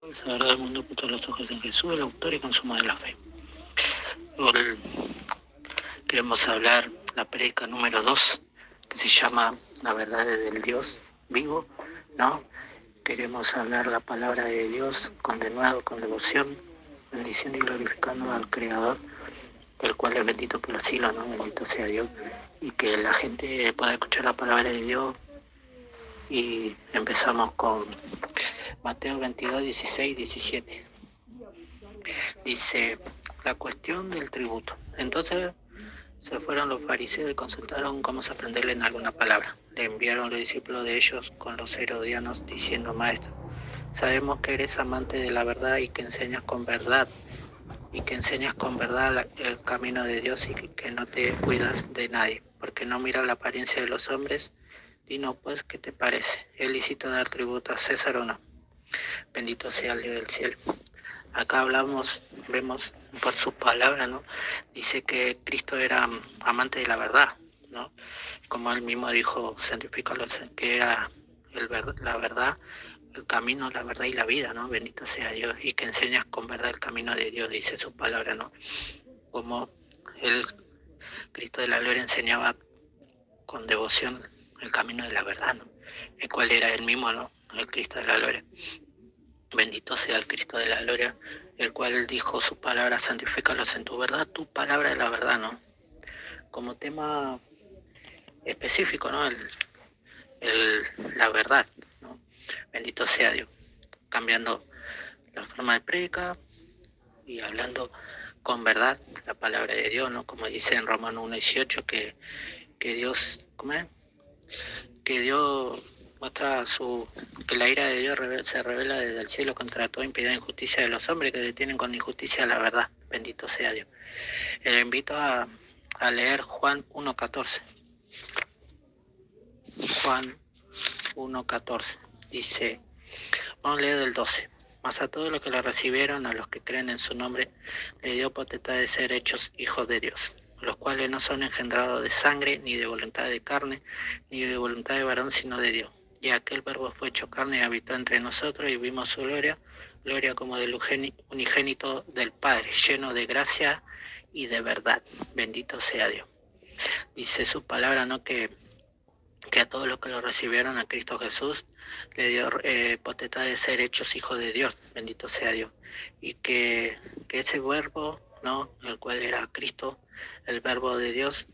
La verdad del mundo puso los ojos en Jesús, el autor y consumo de la fe. Hoy queremos hablar la prédica número 2, que se llama La verdad del Dios vivo, ¿no? Queremos hablar la palabra de Dios con denuedo, con devoción, bendiciendo y glorificando al Creador, el cual es bendito por los siglos, ¿no? Bendito sea Dios. Y que la gente pueda escuchar la palabra de Dios. Y empezamos con Mateo 22, 16, 17. Dice, la cuestión del tributo. Entonces se fueron los fariseos y consultaron cómo aprenderle en alguna palabra. Le enviaron los discípulos de ellos con los herodianos diciendo, Maestro, sabemos que eres amante de la verdad y que enseñas con verdad, el camino de Dios y que no te cuidas de nadie, porque no miras la apariencia de los hombres. Dinos pues, ¿qué te parece? ¿Es lícito dar tributo a César o no? Bendito sea el Dios del cielo. Acá vemos por su palabra, ¿no? Dice que Cristo era amante de la verdad, ¿no? Como él mismo dijo, santifícalos, que era la verdad, el camino, la verdad y la vida, ¿no? Bendito sea Dios, y que enseñas con verdad el camino de Dios, dice su palabra, ¿no? Como el Cristo de la gloria enseñaba con devoción el camino de la verdad, ¿no? El cual era él mismo, ¿no? El Cristo de la gloria. Bendito sea el Cristo de la gloria, el cual dijo su palabra, santifícalos en tu verdad, tu palabra es la verdad, ¿no? Como tema específico, ¿no? La verdad, ¿no? Bendito sea Dios. Cambiando la forma de prédica y hablando con verdad la palabra de Dios, ¿no? Como dice en Romanos 1:18 que Dios, ¿cómo es? Que Dios muestra que la ira de Dios se revela desde el cielo contra toda impiedad e injusticia de los hombres que detienen con injusticia la verdad. Bendito sea Dios. Le invito a leer Juan 1:14. Juan 1:14. Dice, vamos a leer del 12. Mas a todos los que le recibieron, a los que creen en su nombre, le dio potestad de ser hechos hijos de Dios, los cuales no son engendrados de sangre, ni de voluntad de carne, ni de voluntad de varón, sino de Dios. Y aquel verbo fue hecho carne y habitó entre nosotros, y vimos su gloria, gloria como del unigénito del Padre, lleno de gracia y de verdad. Bendito sea Dios. Dice su palabra, ¿no? Que a todos los que lo recibieron a Cristo Jesús le dio potestad de ser hechos hijos de Dios, bendito sea Dios, y que ese verbo, ¿no? El cual era Cristo, el verbo de Dios,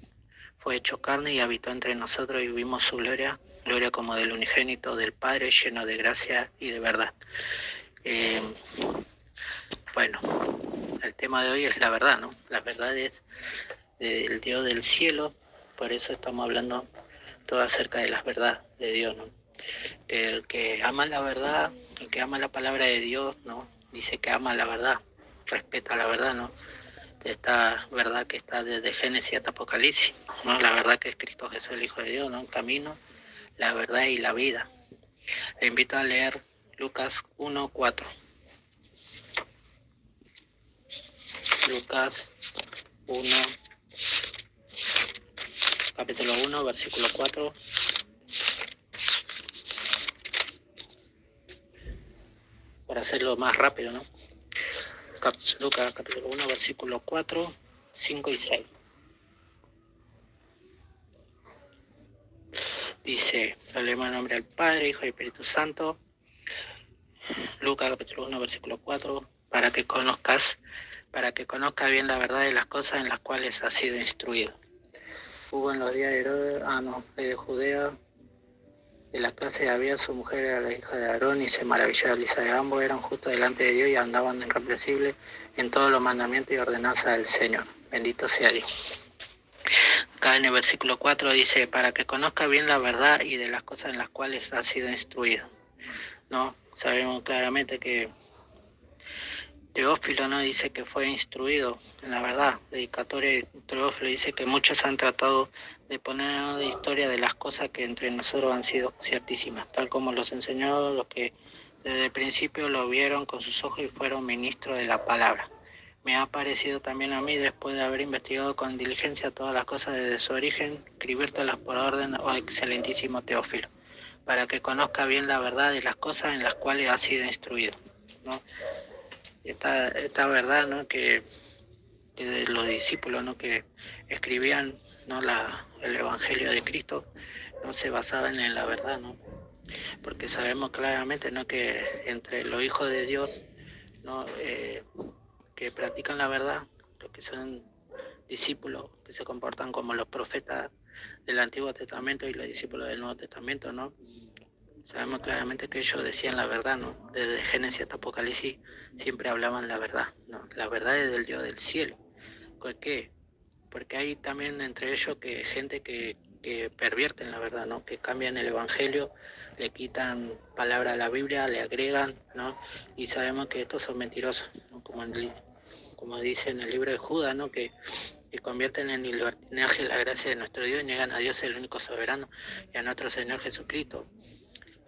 fue hecho carne y habitó entre nosotros y vimos su gloria, gloria como del unigénito del Padre, lleno de gracia y de verdad. Bueno, el tema de hoy es la verdad, ¿no? La verdad es del Dios del cielo, por eso estamos hablando todo acerca de la verdad de Dios, ¿no? El que ama la verdad, el que ama la palabra de Dios, ¿no? Dice que ama la verdad, respeta la verdad, ¿no? Esta verdad que está desde Génesis hasta Apocalipsis, ¿no? La verdad que es Cristo Jesús, el Hijo de Dios, ¿no? El camino, la verdad y la vida. Le invito a leer Lucas 1:4. Lucas 1, capítulo 1, versículo 4. Para hacerlo más rápido, ¿no? Lucas capítulo 1, versículo 4, 5 y 6. Dice, leemos en nombre del Padre, Hijo y Espíritu Santo. Lucas capítulo 1, versículo 4. Para que conozcas bien la verdad de las cosas en las cuales has sido instruido. Hubo en los días de Herodes, de Judea, de la clase de Abías, su mujer era la hija de Aarón, y se maravilló de Elisa. De ambos eran justos delante de Dios y andaban irreprensibles en todos los mandamientos y ordenanzas del Señor. Bendito sea Dios. Acá en el versículo 4 dice, para que conozca bien la verdad y de las cosas en las cuales ha sido instruido, ¿no? Sabemos claramente que Teófilo, ¿no? Dice que fue instruido en la verdad. Dedicatoria de Teófilo dice que muchos han tratado de poner de historia de las cosas que entre nosotros han sido ciertísimas, tal como los enseñó los que desde el principio lo vieron con sus ojos y fueron ministros de la palabra. Me ha parecido también a mí, después de haber investigado con diligencia todas las cosas desde su origen, escribírtelas por orden, oh excelentísimo Teófilo, para que conozca bien la verdad de las cosas en las cuales ha sido instruido. ¿no? Esta verdad, ¿no? Que de los discípulos, ¿no? Que escribían, ¿no? El Evangelio de Cristo, no se basaban en la verdad, ¿no? Porque sabemos claramente, ¿no? Que entre los hijos de Dios, ¿no? Que practican la verdad, los que son discípulos, que se comportan como los profetas del Antiguo Testamento y los discípulos del Nuevo Testamento, ¿no? Sabemos claramente que ellos decían la verdad, ¿no? Desde Génesis hasta Apocalipsis siempre hablaban la verdad, ¿no? La verdad es del Dios del cielo. ¿Por qué? Porque hay también entre ellos gente que pervierten la verdad, ¿no? Que cambian el Evangelio, le quitan palabra a la Biblia, le agregan, ¿no? Y sabemos que estos son mentirosos, ¿no? Como dice en el libro de Judas, ¿no? Que convierten en libertinaje la gracia de nuestro Dios y niegan a Dios el único soberano y a nuestro Señor Jesucristo.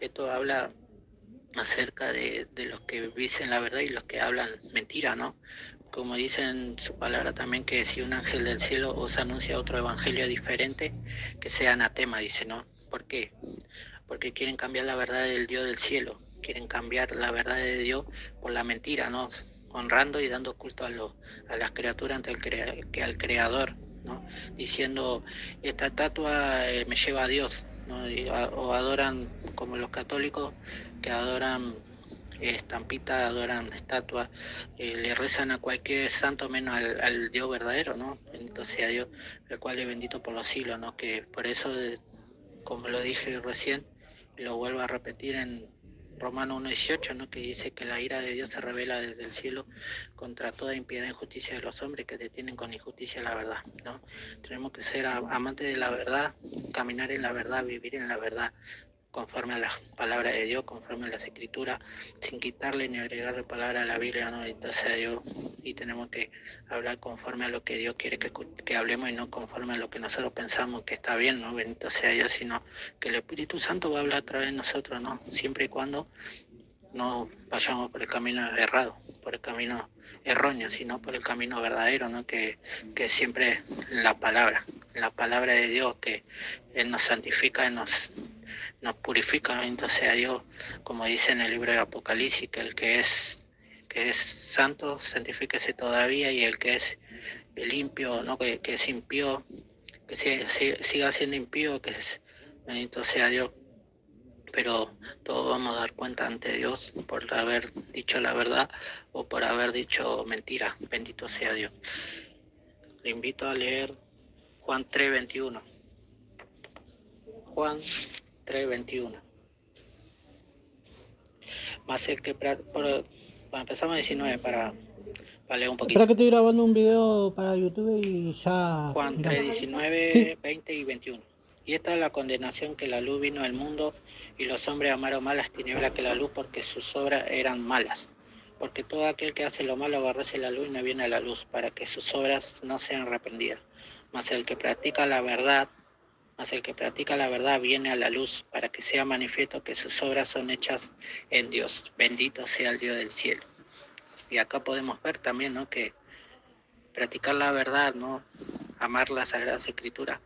Esto habla acerca de los que dicen la verdad y los que hablan mentira, ¿no? Como dice en su palabra también, que si un ángel del cielo os anuncia otro evangelio diferente, que sea anatema, dice, ¿no? ¿Por qué? Porque quieren cambiar la verdad del Dios del cielo, quieren cambiar la verdad de Dios por la mentira, ¿no? Honrando y dando culto a las criaturas ante al Creador, ¿no? Diciendo, esta estatua me lleva a Dios, ¿no? O adoran, como los católicos, que adoran estampitas, adoran estatuas, le rezan a cualquier santo menos al Dios verdadero, ¿no? Bendito sea Dios, el cual es bendito por los siglos, ¿no? Que por eso, como lo dije recién, lo vuelvo a repetir en Romanos 1:18, ¿no? Que dice que la ira de Dios se revela desde el cielo contra toda impiedad e injusticia de los hombres que detienen con injusticia la verdad, ¿no? Tenemos que ser amantes de la verdad, caminar en la verdad, vivir en la verdad, conforme a las palabras de Dios, conforme a las escrituras, sin quitarle ni agregarle palabras a la Biblia, ¿no? Entonces a Dios, y tenemos que hablar conforme a lo que Dios quiere que hablemos y no conforme a lo que nosotros pensamos que está bien, ¿no? Bendito sea Dios, sino que el Espíritu Santo va a hablar a través de nosotros, ¿no? Siempre y cuando no vayamos por el camino errado, por el camino erróneo, sino por el camino verdadero, ¿no? Que siempre la palabra de Dios, que Él nos santifica, nos purifica, bendito sea Dios, como dice en el libro de Apocalipsis, que el que es santo, santifíquese todavía, y el que es limpio, ¿no? que es impío, que siga siendo impío, bendito sea Dios. Pero todos vamos a dar cuenta ante Dios por haber dicho la verdad o por haber dicho mentira, bendito sea Dios. Le invito a leer Juan 3:21. Juan 3:21. Más el que empezamos a 19 para leer un poquito. Espera que estoy grabando un video para YouTube y ya... Juan 3:19, sí. 20 y 21. Y esta es la condenación, que la luz vino al mundo y los hombres amaron más las tinieblas que la luz, porque sus obras eran malas. Porque todo aquel que hace lo malo aborrece la luz y no viene a la luz, para que sus obras no sean reprendidas. Mas el que practica la verdad viene a la luz, para que sea manifiesto que sus obras son hechas en Dios. Bendito sea el Dios del cielo. Y acá podemos ver también, ¿no? Que practicar la verdad, ¿no? Amar la Sagrada Escritura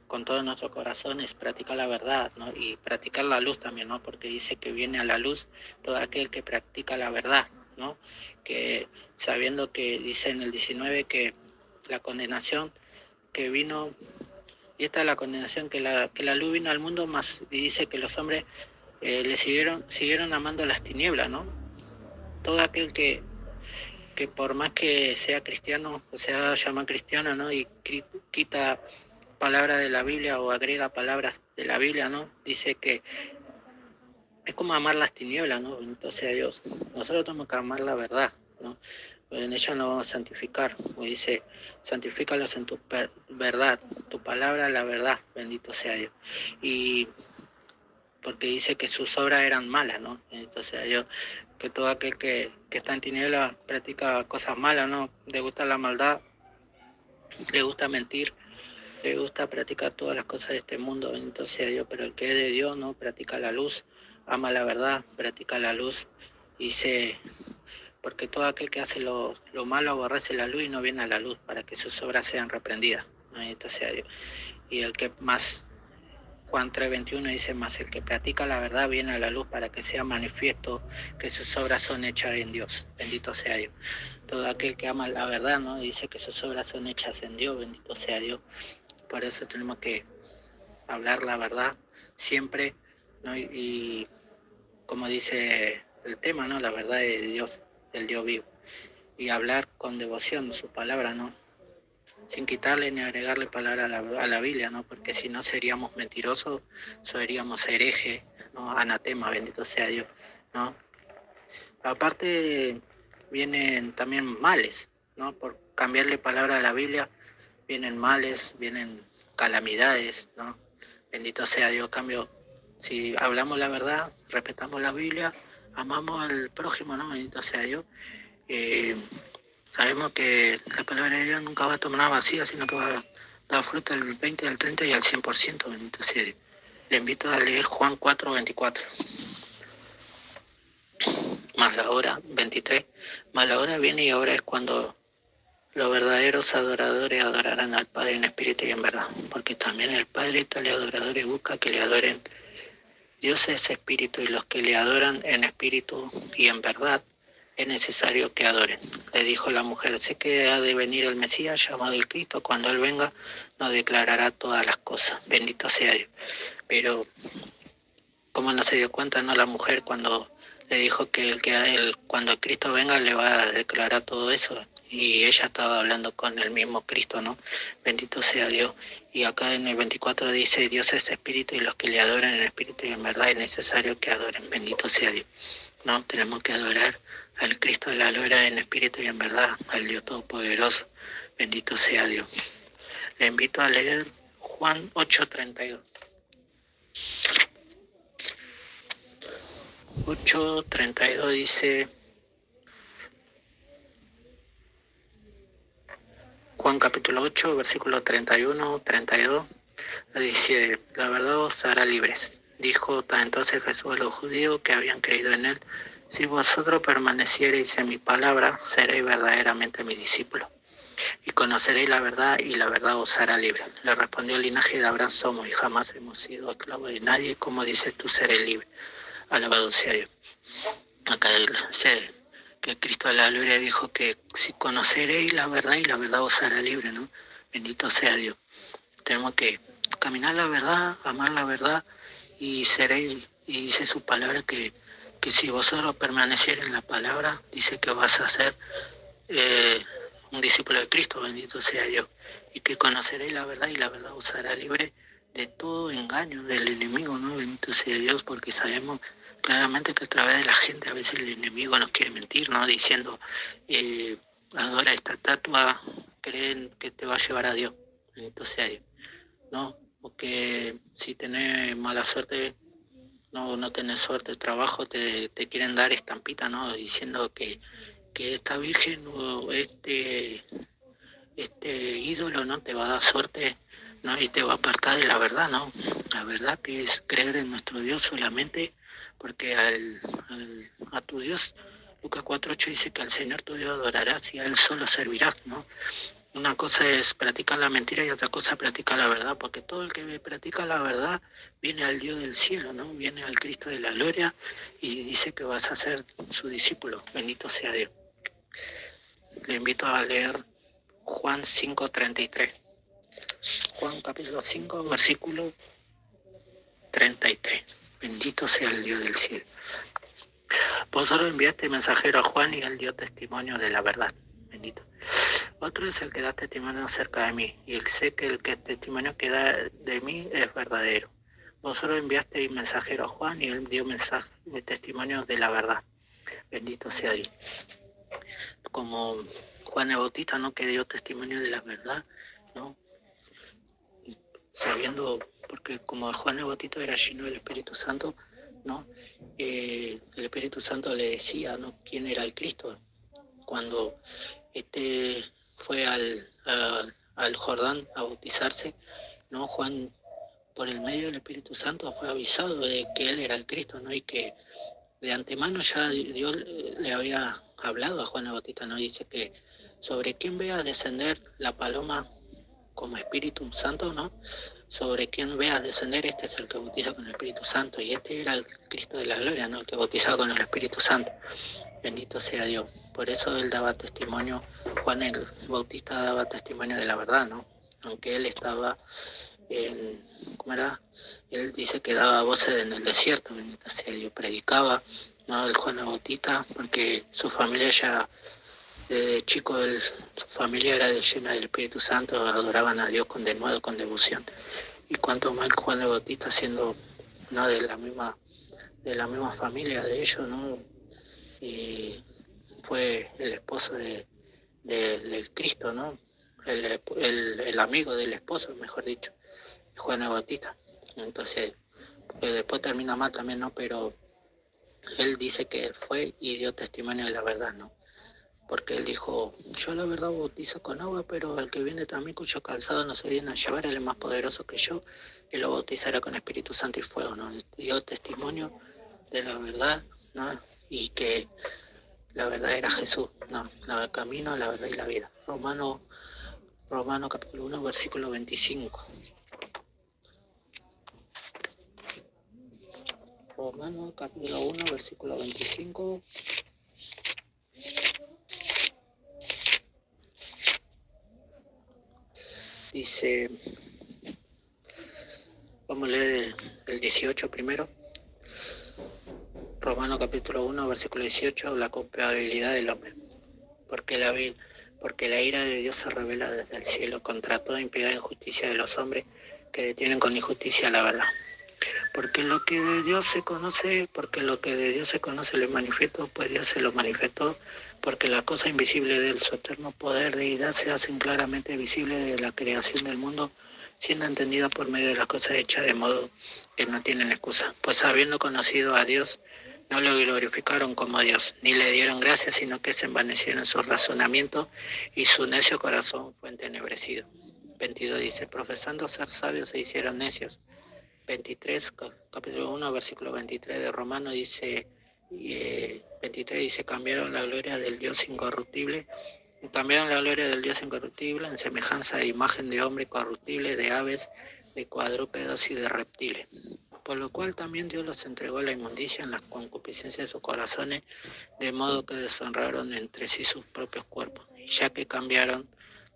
con todo nuestro corazón es practicar la verdad, ¿no? Y practicar la luz también, ¿no? Porque dice que viene a la luz todo aquel que practica la verdad, ¿no? Que sabiendo que dice en el 19 que la condenación que vino, y esta es la condenación, que la luz vino al mundo, más, y dice que los hombres le siguieron amando las tinieblas, ¿no? Todo aquel que por más que sea cristiano, o sea, llama cristiano, ¿no? Y quita palabras de la Biblia o agrega palabras de la Biblia, ¿no? Dice que es como amar las tinieblas, ¿no? Entonces, Dios, nosotros tenemos que amar la verdad, ¿no? En ella nos vamos a santificar, como dice, santifícalos en tu verdad, tu palabra, la verdad, bendito sea Dios. Y porque dice que sus obras eran malas, ¿no? Entonces Dios, que todo aquel que está en tinieblas practica cosas malas, ¿no? Le gusta la maldad, le gusta mentir, le gusta practicar todas las cosas de este mundo, bendito sea Dios, pero el que es de Dios, ¿no? Practica la luz, ama la verdad, practica la luz, dice, porque todo aquel que hace lo malo aborrece la luz y no viene a la luz, para que sus obras sean reprendidas, ¿no? Bendito sea Dios. Y el que más Juan 3:21 dice, mas el que practica la verdad viene a la luz para que sea manifiesto que sus obras son hechas en Dios. Bendito sea Dios. Todo aquel que ama la verdad, ¿no? Dice que sus obras son hechas en Dios. Bendito sea Dios. Por eso tenemos que hablar la verdad siempre, ¿no? Y como dice el tema, ¿no? La verdad de Dios, del Dios vivo. Y hablar con devoción su palabra, ¿no? Sin quitarle ni agregarle palabra a la Biblia, ¿no? Porque si no seríamos mentirosos, seríamos herejes, ¿no? Anatema, bendito sea Dios, ¿no? Aparte vienen también males, ¿no? Por cambiarle palabra a la Biblia, vienen males, vienen calamidades, ¿no? Bendito sea Dios. Cambio, si hablamos la verdad, respetamos la Biblia, amamos al prójimo, ¿no? Bendito sea Dios. Sabemos que la palabra de Dios nunca va a tomar vacía, sino que va a dar fruto al 20, al 30 y al 100%. Bendito sea Dios. Le invito a leer Juan 4:24. Más la hora, 23. Más la hora viene y ahora es cuando los verdaderos adoradores adorarán al Padre en espíritu y en verdad. Porque también el Padre y tales adoradores busca que le adoren. Dios es espíritu y los que le adoran en espíritu y en verdad es necesario que adoren. Le dijo la mujer, sé que ha de venir el Mesías llamado el Cristo, cuando Él venga nos declarará todas las cosas. Bendito sea Dios. Pero, ¿cómo no se dio cuenta, no, la mujer cuando le dijo que cuando el Cristo venga le va a declarar todo eso? Y ella estaba hablando con el mismo Cristo, ¿no? Bendito sea Dios. Y acá en el 24 dice, Dios es espíritu y los que le adoran en espíritu y en verdad es necesario que adoren. Bendito sea Dios. No, tenemos que adorar al Cristo de la gloria en espíritu y en verdad, al Dios Todopoderoso. Bendito sea Dios. Le invito a leer Juan 8:32. 8:32 dice, Juan capítulo 8, versículo 31, 32, dice, la verdad os hará libres. Dijo entonces Jesús a los judíos que habían creído en él, si vosotros permaneciereis en mi palabra, seréis verdaderamente mis discípulos, y conoceréis la verdad, y la verdad os hará libre. Le respondió el linaje de Abraham somos, y jamás hemos sido esclavos de nadie, como dices tú, seré libre. Alabado sea Dios. Acá dice que Cristo de la gloria dijo que si conoceréis la verdad y la verdad os hará libre, ¿no? Bendito sea Dios. Tenemos que caminar la verdad, amar la verdad y seréis, y dice su palabra que si vosotros permaneciereis en la palabra, dice que vas a ser un discípulo de Cristo, bendito sea Dios, y que conoceréis la verdad y la verdad os hará libre de todo engaño del enemigo, ¿no? Bendito sea Dios, porque sabemos claramente que a través de la gente a veces el enemigo nos quiere mentir, ¿no? Diciendo, adora esta estatua, creen que te va a llevar a Dios, bendito sea Dios, ¿no? Porque si tenés mala suerte, no tenés suerte de trabajo, te quieren dar estampita, ¿no? Diciendo que esta virgen o este ídolo no te va a dar suerte, ¿no? Y te va a apartar de la verdad, ¿no? La verdad que es creer en nuestro Dios solamente, porque a tu Dios, Lucas 4:8 dice que al Señor tu Dios adorarás y a Él solo servirás, ¿no? Una cosa es practicar la mentira y otra cosa es practicar la verdad, porque todo el que practica la verdad viene al Dios del cielo, ¿no? Viene al Cristo de la gloria y dice que vas a ser su discípulo. Bendito sea Dios. Le invito a leer Juan 5:33. Juan capítulo 5, versículo 33. Bendito sea el Dios del cielo. Vosotros enviaste mensajero a Juan y él dio testimonio de la verdad. Bendito. Otro es el que da testimonio acerca de mí, y sé que el testimonio que da de mí es verdadero. Vosotros enviasteis mensajero a Juan y él dio testimonio de la verdad. Bendito sea Dios. Como Juan el Bautista, ¿no? Que dio testimonio de la verdad, ¿no? Sabiendo, porque como Juan el Bautista era lleno del Espíritu Santo, ¿no? El Espíritu Santo le decía, ¿no? quién era el Cristo. Cuando fue al Jordán a bautizarse, ¿no? Juan, por el medio del Espíritu Santo, fue avisado de que él era el Cristo, ¿no? Y que de antemano ya Dios le había hablado a Juan el Bautista, ¿no? Dice que sobre quién vea descender la paloma como Espíritu Santo, ¿no? sobre quien veas descender, este es el que bautiza con el Espíritu Santo. Y este era el Cristo de la gloria, ¿no? El que bautizaba con el Espíritu Santo. Bendito sea Dios. Por eso él daba testimonio, Juan el Bautista daba testimonio de la verdad, ¿no? Aunque él estaba en, ¿cómo era? Él dice que daba voces en el desierto, bendito sea Dios, predicaba, ¿no? El Juan el Bautista, porque su familia ya, desde chico, su familia era llena del Espíritu Santo, adoraban a Dios con denuedo, con devoción. Y cuanto más Juan el Bautista, siendo, ¿no?, de la misma familia de ellos, ¿no? Y fue el esposo del Cristo, ¿no? El amigo del esposo, mejor dicho, Juan el Bautista. Entonces, después termina mal también, ¿no? Pero él dice que fue y dio testimonio de la verdad, ¿no? Porque él dijo, yo la verdad bautizo con agua, pero el que viene también, cuyo calzado no se viene a llevar, él es más poderoso que yo, él lo bautizará con Espíritu Santo y fuego, ¿no? Dio testimonio de la verdad, ¿no? Y que la verdad era Jesús, ¿no? El camino, la verdad y la vida. Romano capítulo 1, versículo 25. Romano capítulo 1, versículo 25. Dice, vamos a leer el 18 primero. Romano capítulo 1, versículo 18, la culpabilidad del hombre. Porque la ira de Dios se revela desde el cielo contra toda impiedad e injusticia de los hombres que detienen con injusticia la verdad. Porque lo que de Dios se conoce le es manifiesto, pues Dios se lo manifestó, porque la cosa invisible de él, su eterno poder, deidad, se hacen claramente visibles desde la creación del mundo, siendo entendida por medio de las cosas hechas, de modo que no tienen excusa. Pues habiendo conocido a Dios, no lo glorificaron como Dios, ni le dieron gracias, sino que se envanecieron en sus razonamientos, y su necio corazón fue entenebrecido. 22 dice, profesando ser sabios se hicieron necios. 23, capítulo 1, versículo 23 de Romano dice, 23 dice, cambiaron la gloria del Dios incorruptible en semejanza de imagen de hombre corruptible, de aves, de cuadrúpedos y de reptiles. Por lo cual también Dios los entregó a la inmundicia en las concupiscencias de sus corazones, de modo que deshonraron entre sí sus propios cuerpos. Y ya que cambiaron,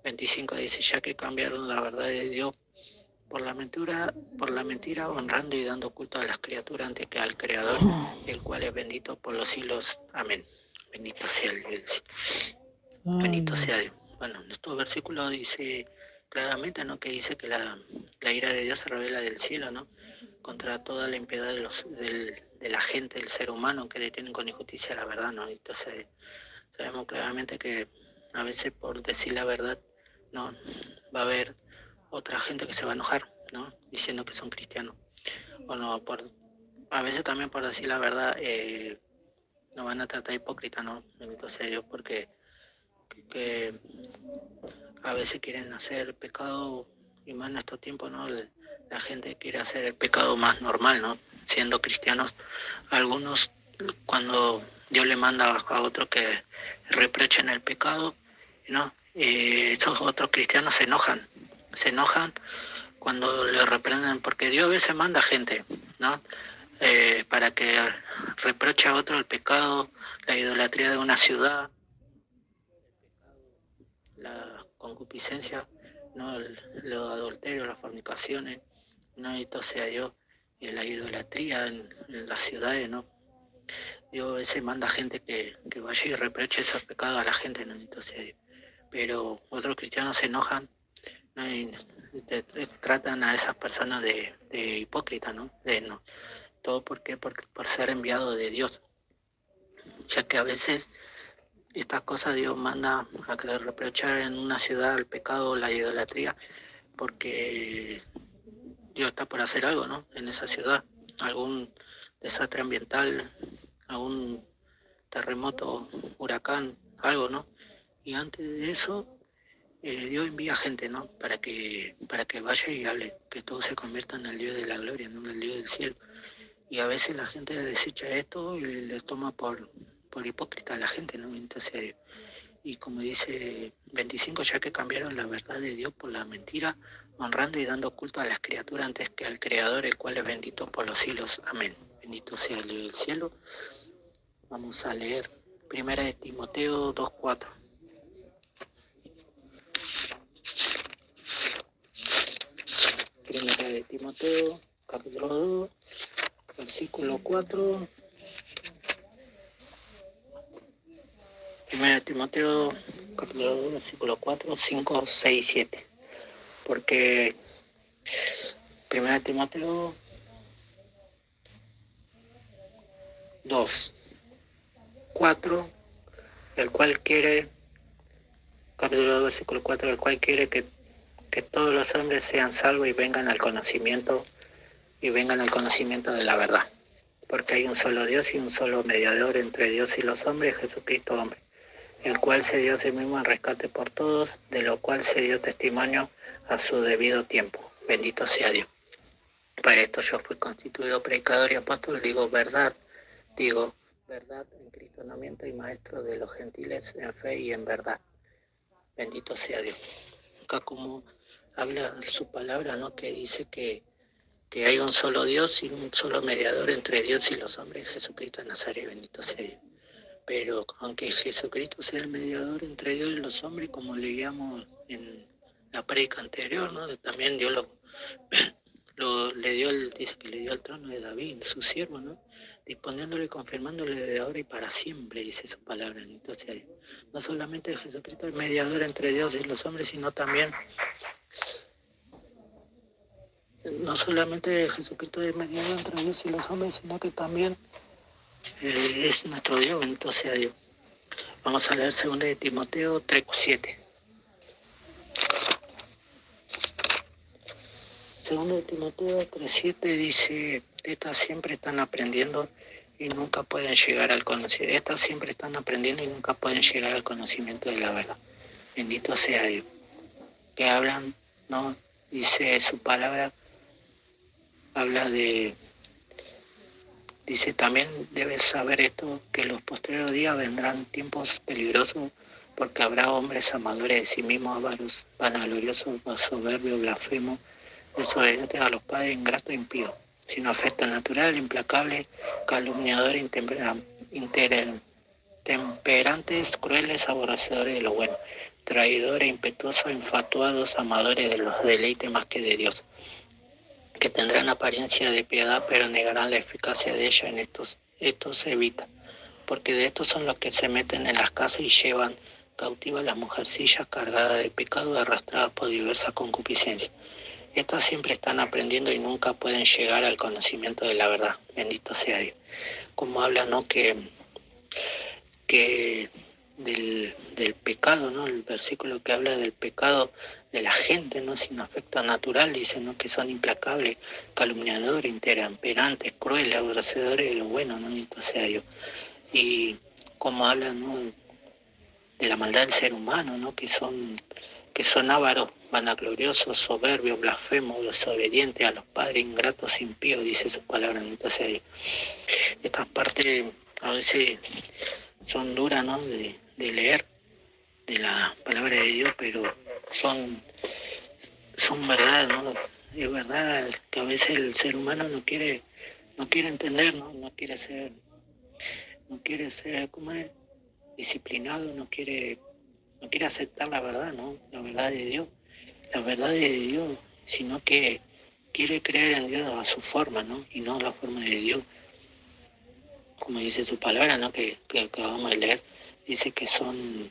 25 dice, ya que cambiaron la verdad de Dios por la mentira, honrando y dando culto a las criaturas antes que al Creador, el cual es bendito por los siglos. Amén. Bendito sea el Dios. Bendito sea Dios. Bueno, en estos versículos dice claramente, ¿no?, que dice que la ira de Dios se revela del cielo, ¿no?, contra toda la impiedad de la gente, del ser humano, que detienen con injusticia la verdad, ¿no? Entonces sabemos claramente que a veces por decir la verdad, no va a haber otra gente que se va a enojar, ¿no?, diciendo que son cristianos. O no, a veces también por decir la verdad, nos van a tratar hipócrita, ¿no? Bendito sea Dios, porque que a veces quieren hacer pecado, y más en estos tiempos, ¿no? La gente quiere hacer el pecado más normal, ¿no? Siendo cristianos, algunos, cuando Dios le manda a otros que reprochen el pecado, ¿no? Estos otros cristianos se enojan cuando le reprenden, porque Dios a veces manda gente, ¿no? Para que reproche a otro el pecado, la idolatría de una ciudad, la concupiscencia, ¿no?, los adulterios, las fornicaciones, ¿no? Y todo sea Dios, y la idolatría en las ciudades, ¿no? Dios a veces manda gente que vaya y reproche esos pecados a la gente, ¿no? Entonces, pero otros cristianos se enojan, ¿no? Y tratan a esas personas de hipócritas, ¿no? No. Todo por ser enviado de Dios, ya que a veces estas cosas Dios manda a que le reprochar en una ciudad el pecado, la idolatría, porque Dios está por hacer algo, ¿no?, en esa ciudad, algún desastre ambiental, algún terremoto, huracán, algo, ¿no? Y antes de eso, Dios envía gente, ¿no?, para que vaya y hable, que todo se convierta en el Dios de la gloria, no en el Dios del cielo. Y a veces la gente desecha esto y le toma por hipócrita a la gente, ¿no? Entonces, y como dice 25, ya que cambiaron la verdad de Dios por la mentira, honrando y dando culto a las criaturas antes que al Creador, el cual es bendito por los siglos. Amén. Bendito sea el Dios del cielo. Vamos a leer 1 de Timoteo 2:4. Primera de Timoteo, capítulo 2, versículo 4. Primera de Timoteo, capítulo 2, versículo 4, 5, 6, 7. Porque Primera de Timoteo 2, 4, el cual quiere, capítulo 2, versículo 4, el cual quiere que todos los hombres sean salvos y vengan al conocimiento de la verdad. Porque hay un solo Dios y un solo mediador entre Dios y los hombres, Jesucristo hombre, el cual se dio a sí mismo en rescate por todos, de lo cual se dio testimonio a su debido tiempo. Bendito sea Dios. Para esto yo fui constituido predicador y apóstol, digo verdad en Cristo no miento, y maestro de los gentiles en fe y en verdad. Bendito sea Dios. Acá como habla su palabra, ¿no? Que dice que hay un solo Dios y un solo mediador entre Dios y los hombres, Jesucristo de Nazaret, bendito sea Dios. Pero aunque Jesucristo sea el mediador entre Dios y los hombres, como leíamos en la predica anterior, ¿no? También Dios dice que le dio el trono de David, su siervo, ¿no? Disponiéndole y confirmándole de ahora y para siempre, dice su palabra. Entonces, no solamente Jesucristo es mediador entre Dios y los hombres, sino también, no solamente Jesucristo es mediador entre Dios y los hombres, sino que también es nuestro Dios, bendito sea Dios. Vamos a leer 2 de Timoteo 3:7. 2 de Timoteo 3:7 dice, estas siempre están aprendiendo y nunca pueden llegar al conocimiento. Estas siempre están aprendiendo y nunca pueden llegar al conocimiento de la verdad. Bendito sea Dios. Que hablan, ¿no? Dice su palabra, dice también debes saber esto, que en los posteriores días vendrán tiempos peligrosos, porque habrá hombres amadores de sí mismos, avaros, vanagloriosos, soberbios, blasfemos, desobedientes a los padres, ingratos e impíos, sin afecto natural, implacable, calumniadores, intemperantes, crueles, aborrecedores de lo bueno, traidores, impetuosos, infatuados, amadores de los deleites más que de Dios, que tendrán apariencia de piedad, pero negarán la eficacia de ella. En estos se evita, porque de estos son los que se meten en las casas y llevan cautivas las mujercillas cargadas de pecado, arrastradas por diversas concupiscencias. Estas siempre están aprendiendo y nunca pueden llegar al conocimiento de la verdad. Bendito sea Dios. Como habla, ¿no? Que del pecado, ¿no? El versículo que habla del pecado de la gente, ¿no? Sin afecto natural, dice, ¿no? Que son implacables, calumniadores, intemperantes, crueles, aborrecedores de lo bueno, ¿no? Bendito sea Dios. Y como habla, ¿no? De la maldad del ser humano, ¿no? Que son ávaros, vanagloriosos, soberbios, blasfemos, desobedientes a los padres, ingratos, impíos, dice su palabra. Entonces, estas partes a veces son duras, ¿no? de leer de la palabra de Dios, pero son verdad, ¿no? Es verdad que a veces el ser humano no quiere entender, no quiere ser, ¿cómo es? Disciplinado, no quiere aceptar la verdad, ¿no? La verdad de Dios, sino que quiere creer en Dios a su forma, ¿no? Y no a la forma de Dios. Como dice su palabra, ¿no? Que acabamos de leer, dice que son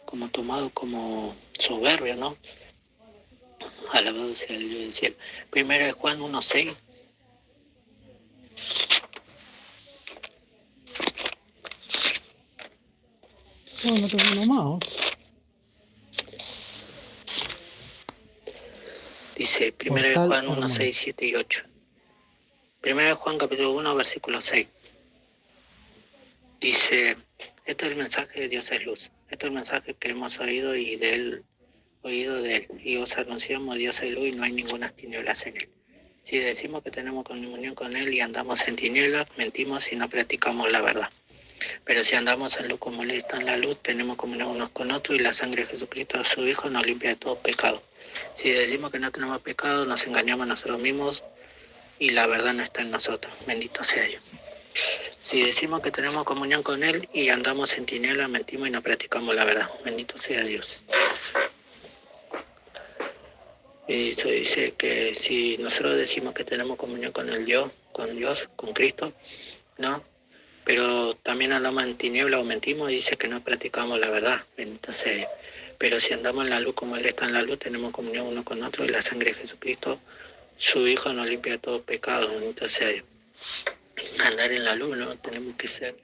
como tomados como soberbios, ¿no? Alabado sea el Dios del cielo. Primero de Juan 1:6. No tengo nomás. Dice 1 de Juan 1:6, 7 y 8. 1 de Juan capítulo 1, versículo 6. Dice, este es el mensaje de Dios es luz. Este es el mensaje que hemos oído de él. Y os anunciamos, Dios es luz y no hay ninguna tinieblas en él. Si decimos que tenemos comunión con él y andamos en tinieblas, mentimos y no practicamos la verdad. Pero si andamos en luz como él está en la luz, tenemos comunión unos con otros, y la sangre de Jesucristo, su Hijo, nos limpia de todo pecado. Si decimos que no tenemos pecado, nos engañamos a nosotros mismos y la verdad no está en nosotros. Bendito sea Dios. Si decimos que tenemos comunión con Él y andamos en tinieblas, mentimos y no practicamos la verdad. Bendito sea Dios. Y eso dice que si nosotros decimos que tenemos comunión con el Dios, con Cristo, ¿no? Pero también andamos en tinieblas o mentimos, dice que no practicamos la verdad. Bendito sea Dios. Pero si andamos en la luz como Él está en la luz, tenemos comunión uno con otro y la sangre de Jesucristo, su Hijo, nos limpia de todo pecado. Bendito sea Dios. Andar en la luz, ¿no? Tenemos que ser,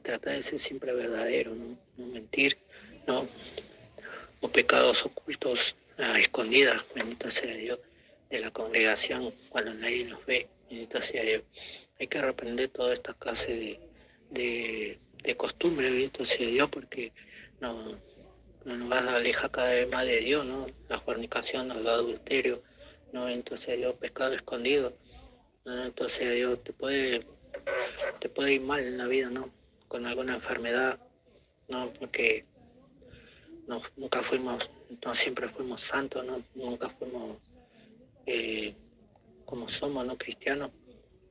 tratar de ser siempre verdadero, ¿no? No mentir, ¿no? O pecados ocultos a escondidas, bendito sea Dios, de la congregación cuando nadie nos ve, bendito sea Dios. Hay que reprender toda esta clase de costumbre, bendito sea Dios, porque no nos va a alejar cada vez más de Dios, ¿no? La fornicación, el adulterio, ¿no? Entonces Dios, pecado escondido, ¿no? Entonces Dios te puede ir mal en la vida, ¿no? Con alguna enfermedad, ¿no? Porque nunca fuimos, no siempre fuimos santos, ¿no? Nunca fuimos como somos, ¿no? Cristianos.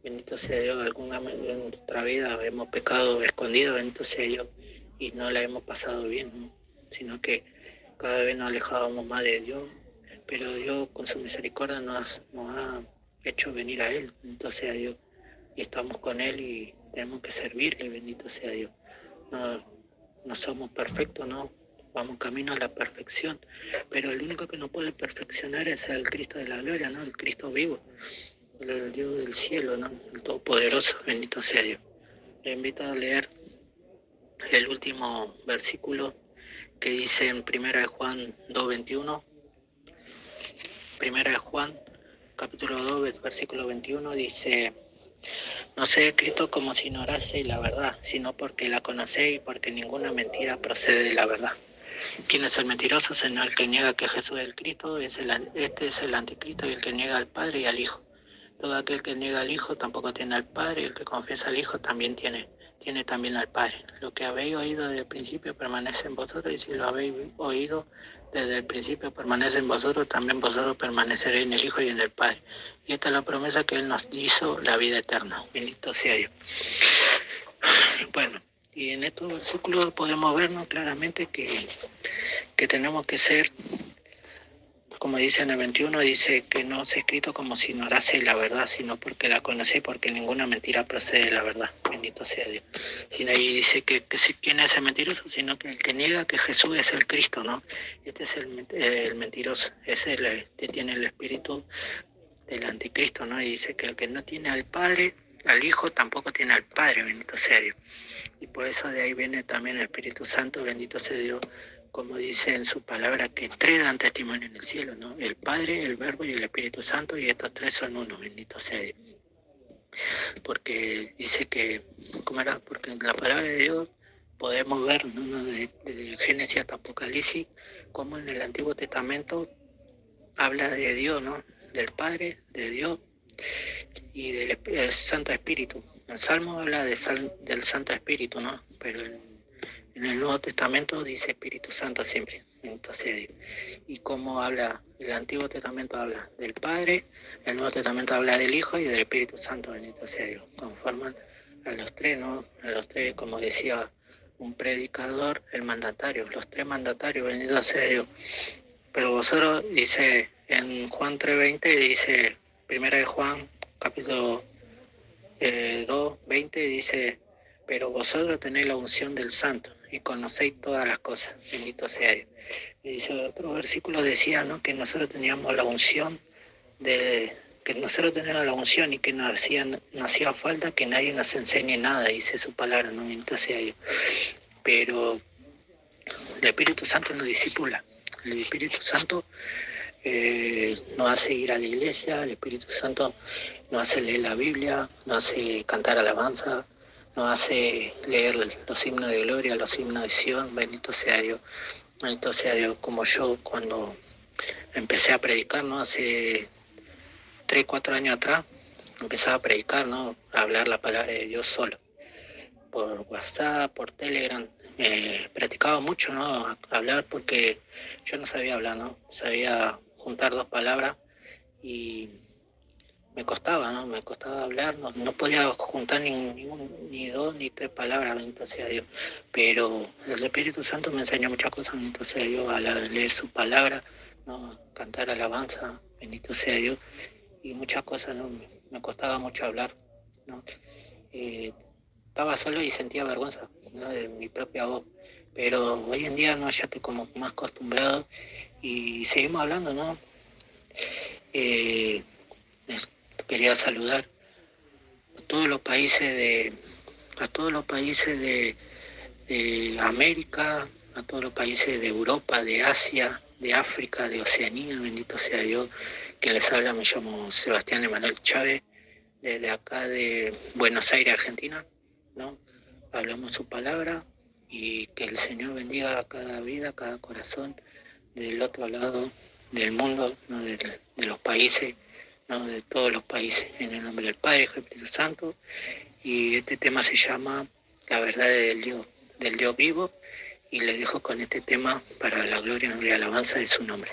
Bendito sea Dios, alguna vez en nuestra vida hemos pecado escondido, bendito sea Dios, y no la hemos pasado bien, ¿no? Sino que cada vez nos alejábamos más de Dios, pero Dios con su misericordia nos ha hecho venir a Él, bendito sea Dios, y estamos con Él y tenemos que servirle, bendito sea Dios. No somos perfectos, ¿no? Vamos camino a la perfección, pero el único que nos puede perfeccionar es el Cristo de la gloria, ¿no? El Cristo vivo, el Dios del cielo, ¿no? El Todopoderoso, bendito sea Dios. Le invito a leer el último versículo que dice en 1 de Juan 2:21. 1 de Juan, capítulo 2, versículo 21, dice: no os he escrito como si ignoraseis la verdad, sino porque la conocéis y porque ninguna mentira procede de la verdad. ¿Quién es el mentiroso? Sino el que niega que Jesús es el Cristo, este es el anticristo y el que niega al Padre y al Hijo. Todo aquel que niega al Hijo tampoco tiene al Padre, y el que confiesa al Hijo también tiene también al Padre. Lo que habéis oído desde el principio permanece en vosotros, y si lo habéis oído desde el principio permanece en vosotros, también vosotros permaneceréis en el Hijo y en el Padre. Y esta es la promesa que Él nos hizo, la vida eterna. Bendito sea Dios. Bueno, y en estos versículos podemos vernos claramente que tenemos que ser, como dice en el 21, dice que no os he escrito como si ignoraseis la verdad, sino porque la conocéis, porque ninguna mentira procede de la verdad. Bendito sea Dios. Sin ahí dice que quién es el mentiroso, sino que el que niega que Jesús es el Cristo, ¿no? Este es el mentiroso, es el que tiene el espíritu del anticristo, ¿no? Y dice que el que no tiene al Padre, al Hijo, tampoco tiene al Padre, bendito sea Dios. Y por eso de ahí viene también el Espíritu Santo, bendito sea Dios, como dice en su palabra, que tres dan testimonio en el cielo, ¿no? El Padre, el Verbo y el Espíritu Santo, y estos tres son uno, bendito sea Dios. Porque dice que, ¿cómo era? Porque en la palabra de Dios podemos ver, ¿no? Desde Génesis hasta Apocalipsis, como en el Antiguo Testamento habla de Dios, ¿no? Del Padre, de Dios y del Santo Espíritu. En Salmo habla del Santo Espíritu, ¿no? Pero en el Nuevo Testamento dice Espíritu Santo siempre. Entonces, y cómo habla, el Antiguo Testamento habla del Padre, el Nuevo Testamento habla del Hijo y del Espíritu Santo, bendito sea Dios. Conforman a los tres, ¿no? A los tres, como decía un predicador, el mandatario, los tres mandatarios, bendito sea Dios. Pero vosotros, dice en Juan 3:20, dice, 1 de Juan, capítulo 2:20, dice: pero vosotros tenéis la unción del Santo y conocéis todas las cosas, bendito sea Dios. Y dice otro versículo, decía, ¿no? Que nosotros teníamos la unción y que no hacía falta que nadie nos enseñe nada, dice su palabra, ¿no? Bendito sea Dios. Pero el Espíritu Santo nos disipula, el Espíritu Santo nos hace ir a la iglesia, el Espíritu Santo nos hace leer la Biblia, nos hace cantar alabanza, nos hace leer los himnos de gloria, los himnos de Sion, bendito sea Dios, como yo cuando empecé a predicar, ¿no? Hace 3, 4 años atrás, empezaba a predicar, ¿no? A hablar la palabra de Dios solo, por WhatsApp, por Telegram, practicaba mucho, ¿no? Hablar porque yo no sabía hablar, ¿no? Sabía juntar dos palabras y me costaba, ¿no? Me costaba hablar, no podía juntar ni dos ni tres palabras, bendito sea Dios. Pero el Espíritu Santo me enseñó muchas cosas, bendito sea Dios, al leer su palabra, ¿no? Cantar alabanza, bendito sea Dios, y muchas cosas, ¿no? Me costaba mucho hablar, ¿no? Estaba solo y sentía vergüenza, ¿no? De mi propia voz. Pero hoy en día, ¿no? Ya estoy como más acostumbrado y seguimos hablando, ¿no? Eh, Quería saludar a todos los países de América, a todos los países de Europa, de Asia, de África, de Oceanía, bendito sea Dios. Quien les habla, me llamo Sebastián Emanuel Chávez, desde acá de Buenos Aires, Argentina, ¿no? Hablamos su palabra y que el Señor bendiga a cada vida, a cada corazón del otro lado del mundo, ¿no? De los países, ¿no? De todos los países, en el nombre del Padre, del Espíritu Santo. Y este tema se llama La verdad del Dios vivo, y le dejo con este tema para la gloria, honra y alabanza de su nombre.